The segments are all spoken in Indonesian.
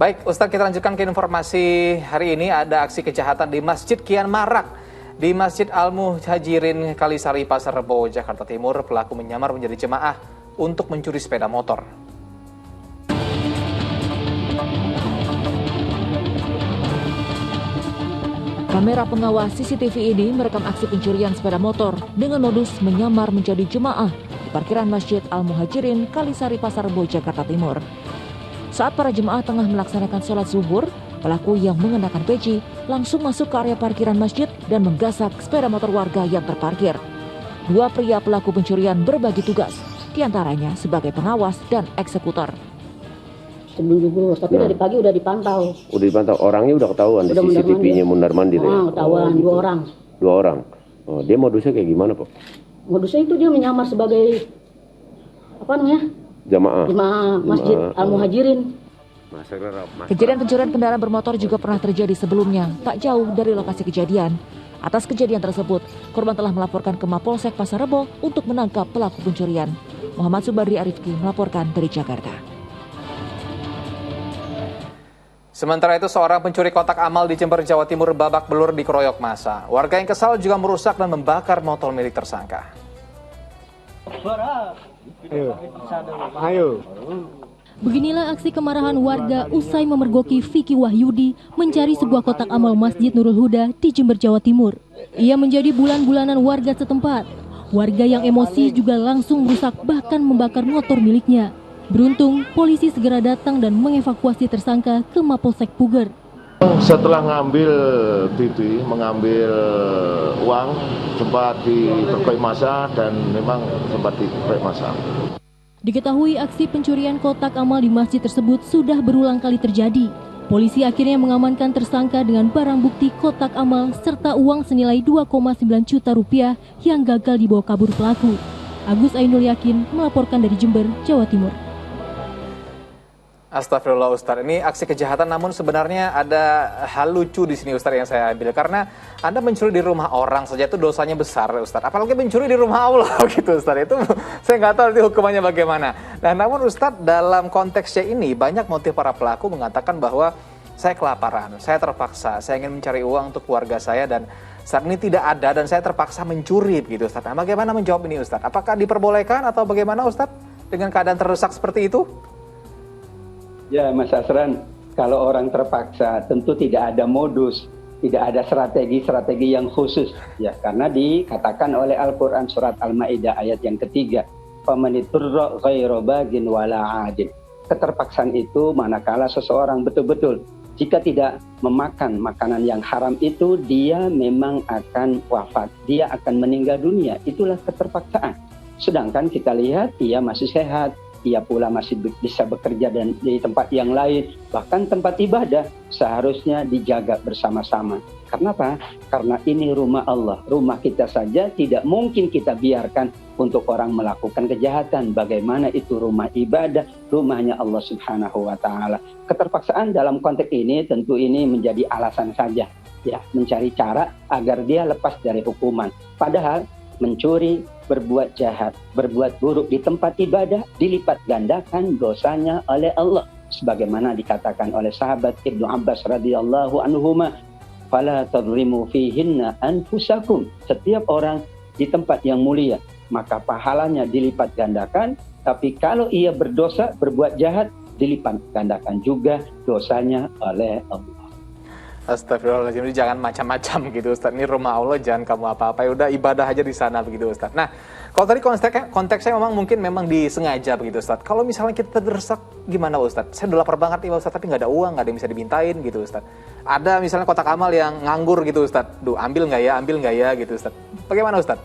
Baik, Ustadz, kita lanjutkan ke informasi hari ini. Ada aksi kejahatan di masjid kian marak. Di Masjid Al-Muhajirin Kalisari, Pasar Rebo, Jakarta Timur, pelaku menyamar menjadi jemaah untuk mencuri sepeda motor. Kamera pengawas CCTV ini merekam aksi pencurian sepeda motor dengan modus menyamar menjadi jemaah di parkiran Masjid Al-Muhajirin Kalisari, Pasar Rebo, Jakarta Timur. Saat para jemaah tengah melaksanakan sholat zuhur, pelaku yang mengenakan peci langsung masuk ke area parkiran masjid dan menggasak sepeda motor warga yang terparkir. Dua pria pelaku pencurian berbagi tugas, diantaranya sebagai pengawas dan eksekutor. Sebelum dibungkus, tapi dari pagi udah dipantau. Udah dipantau, orangnya udah ketahuan di CCTV-nya mundar-mandir ya? Ketahuan, 2 orang. 2 orang. Oh, dia modusnya kayak gimana, Pak? Modusnya itu dia menyamar sebagai Jamaah Masjid Al-Muhajirin. Kejadian pencurian kendaraan bermotor juga pernah terjadi sebelumnya, tak jauh dari lokasi kejadian. Atas kejadian tersebut, korban telah melaporkan ke Mapolsek Pasar Rebo untuk menangkap pelaku pencurian. Muhammad Subadri Arifki melaporkan dari Jakarta. Sementara itu, seorang pencuri kotak amal di Jember, Jawa Timur babak belur dikeroyok massa. Warga yang kesal juga merusak dan membakar motor milik tersangka. Ayo. Beginilah aksi kemarahan warga usai memergoki Vicky Wahyudi mencari sebuah kotak amal Masjid Nurul Huda di Jember, Jawa Timur. Ia menjadi bulan-bulanan warga setempat. Warga yang emosi juga langsung merusak bahkan membakar motor miliknya. Beruntung, polisi segera datang dan mengevakuasi tersangka ke Mapolsek Puger. Setelah mengambil uang, sempat dikeroyok massa dan memang sempat dikeroyok massa. Diketahui aksi pencurian kotak amal di masjid tersebut sudah berulang kali terjadi. Polisi akhirnya mengamankan tersangka dengan barang bukti kotak amal serta uang senilai 2,9 juta rupiah yang gagal dibawa kabur pelaku. Agus Ainul Yakin melaporkan dari Jember, Jawa Timur. Astagfirullah, Ustadz. Ini aksi kejahatan, namun sebenarnya ada hal lucu di sini, Ustadz, yang saya ambil. Karena Anda mencuri di rumah orang saja itu dosanya besar, Ustadz. Apalagi mencuri di rumah Allah, gitu, Ustadz. Itu saya nggak tahu nanti hukumannya bagaimana. Nah, namun Ustadz, dalam konteksnya ini, banyak motif para pelaku mengatakan bahwa saya kelaparan, saya terpaksa, saya ingin mencari uang untuk keluarga saya, dan saat ini tidak ada, dan saya terpaksa mencuri, gitu, Ustadz. Nah, bagaimana menjawab ini, Ustadz? Apakah diperbolehkan atau bagaimana, Ustadz, dengan keadaan terdesak seperti itu? Ya, Mas Asran, kalau orang terpaksa tentu tidak ada modus, tidak ada strategi yang khusus, ya, karena dikatakan oleh Al-Quran surat Al-Maidah ayat yang ketiga, "Famaniturra ghairu bagin wala 'adin." Keterpaksaan itu manakala seseorang betul-betul jika tidak memakan makanan yang haram itu, dia memang akan wafat, dia akan meninggal dunia. Itulah keterpaksaan. Sedangkan kita lihat ia masih sehat, ia pula masih bisa bekerja dan di tempat yang lain, bahkan tempat ibadah seharusnya dijaga bersama-sama. Karena apa? Karena ini rumah Allah, rumah kita saja tidak mungkin kita biarkan untuk orang melakukan kejahatan. Bagaimana itu rumah ibadah, rumahnya Allah Subhanahu wa Ta'ala. Keterpaksaan dalam konteks ini tentu ini menjadi alasan saja, ya, mencari cara agar dia lepas dari hukuman. Padahal mencuri, berbuat jahat, berbuat buruk di tempat ibadah dilipat gandakan dosanya oleh Allah. Sebagaimana dikatakan oleh sahabat Ibnu Abbas radhiyallahu anhuma, "Fala tadhlimu fihinna anfusakum." Setiap orang di tempat yang mulia, maka pahalanya dilipat gandakan, tapi kalau ia berdosa, berbuat jahat, dilipat gandakan juga dosanya oleh Allah. Astagfirullahaladzim, jangan macam-macam gitu, Ustadz. Ini rumah Allah, jangan kamu apa-apa, ya udah ibadah aja di sana begitu, Ustadz. Nah, kalau tadi konteksnya memang disengaja begitu, Ustadz. Kalau misalnya kita terdesak gimana, Ustadz? Saya udah lapar banget nih, Ustadz, tapi nggak ada uang, nggak ada yang bisa dimintain gitu, Ustadz. Ada misalnya kotak amal yang nganggur gitu, Ustadz. Duh, ambil nggak ya gitu, Ustadz. Bagaimana, Ustadz?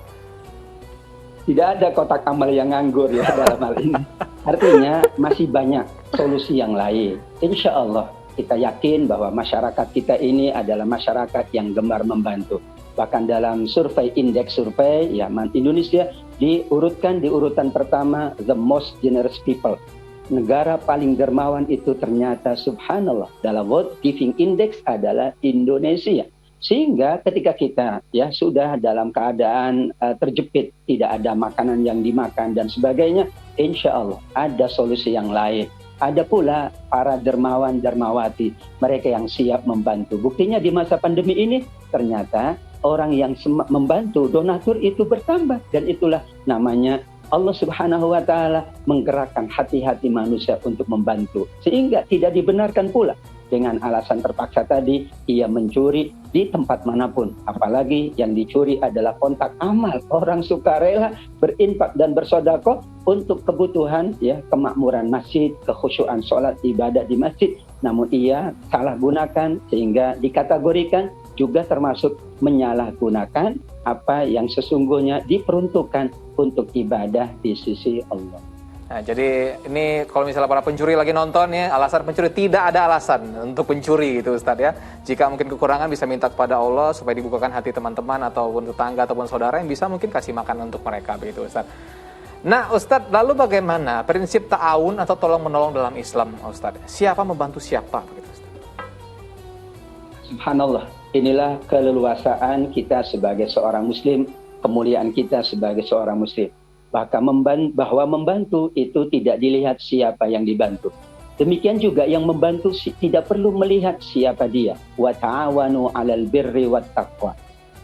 Tidak ada kotak amal yang nganggur ya dalam hal ini. Artinya masih banyak solusi yang lain. Insya Allah kita yakin bahwa masyarakat kita ini adalah masyarakat yang gemar membantu. Bahkan dalam indeks survei, ya, Indonesia diurutkan di urutan pertama the most generous people. Negara paling dermawan itu ternyata subhanallah dalam World Giving Index adalah Indonesia. Sehingga ketika kita ya sudah dalam keadaan terjepit, tidak ada makanan yang dimakan dan sebagainya, insya Allah ada solusi yang lain. ada pula para dermawan-dermawati, mereka yang siap membantu. Buktinya di masa pandemi ini ternyata orang yang membantu, donatur itu bertambah, dan itulah namanya Allah Subhanahu wa Ta'ala menggerakkan hati-hati manusia untuk membantu, sehingga tidak dibenarkan pula dengan alasan terpaksa tadi ia mencuri di tempat manapun, apalagi yang dicuri adalah kontak amal. Orang sukarela berinfak dan bersedekah untuk kebutuhan kemakmuran masjid, kekhusyuan sholat ibadah di masjid, namun ia salah gunakan sehingga dikategorikan juga termasuk menyalahgunakan apa yang sesungguhnya diperuntukkan untuk ibadah di sisi Allah. Nah, jadi ini kalau misalnya para pencuri lagi nonton ya, alasan pencuri, tidak ada alasan untuk pencuri gitu Ustadz ya. Jika mungkin kekurangan bisa minta kepada Allah supaya dibukakan hati teman-teman ataupun tetangga ataupun saudara yang bisa mungkin kasih makan untuk mereka begitu Ustadz. Nah Ustadz, lalu bagaimana prinsip ta'awun atau tolong-menolong dalam Islam Ustadz? Siapa membantu siapa begitu Ustadz? Subhanallah, inilah keleluasaan kita sebagai seorang muslim, kemuliaan kita sebagai seorang muslim. Bahwa membantu itu tidak dilihat siapa yang dibantu. Demikian juga yang membantu tidak perlu melihat siapa dia. Wa ta'awanu 'alal birri wat taqwa.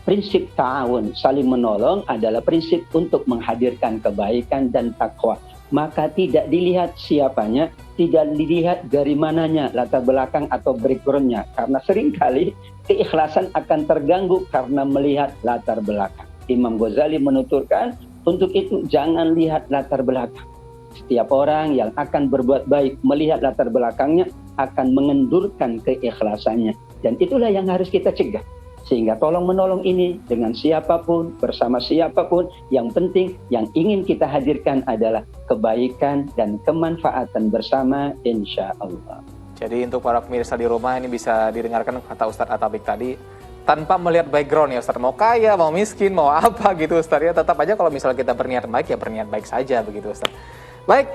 Prinsip ta'awun, saling menolong, adalah prinsip untuk menghadirkan kebaikan dan takwa. Maka tidak dilihat siapanya, tidak dilihat dari mananya, latar belakang atau background-nya. Karena seringkali keikhlasan akan terganggu karena melihat latar belakang. Imam Ghazali menuturkan, untuk itu jangan lihat latar belakang. Setiap orang yang akan berbuat baik melihat latar belakangnya akan mengendurkan keikhlasannya. Dan itulah yang harus kita cegah. Sehingga tolong menolong ini dengan siapapun, bersama siapapun, yang penting yang ingin kita hadirkan adalah kebaikan dan kemanfaatan bersama insya Allah. Jadi untuk para pemirsa di rumah ini bisa didengarkan kata Ustadz Atabik tadi, tanpa melihat background ya Ustadz, mau kaya, mau miskin, mau apa gitu Ustadz ya, tetap aja kalau misalnya kita berniat baik ya berniat baik saja begitu Ustadz. Baik, kita